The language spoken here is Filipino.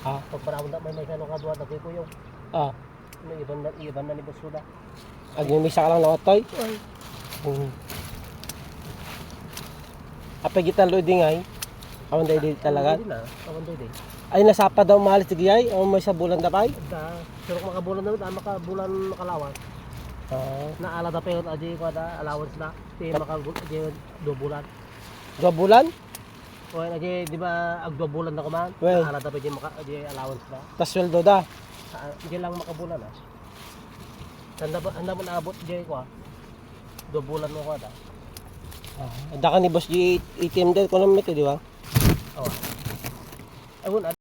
Pag parang may kano ka duwa dagay ko yung. May iban na ni Basuda. Agmimisa ka lang ng otoy. Apa kita lo dingay. Awan day talaga. Awan day. Ay nasapa daw mahalis tigay o may sa bulan dapay. Pero makabulan na makabulan makalawan. Naala da pero aji ko da allowance na. Ti makabulan 2 bulan. 2 bulan? O aji di ba ag 2 bulan na ko man. Well. Naala da pa aji allowance na. Tas sweldo da. Hindi lang makabulan Handa mo naabot diyan ko 2 bulan mo ko da. Ada ka ni boss di ATM din ko naman ito, di ba? Ayun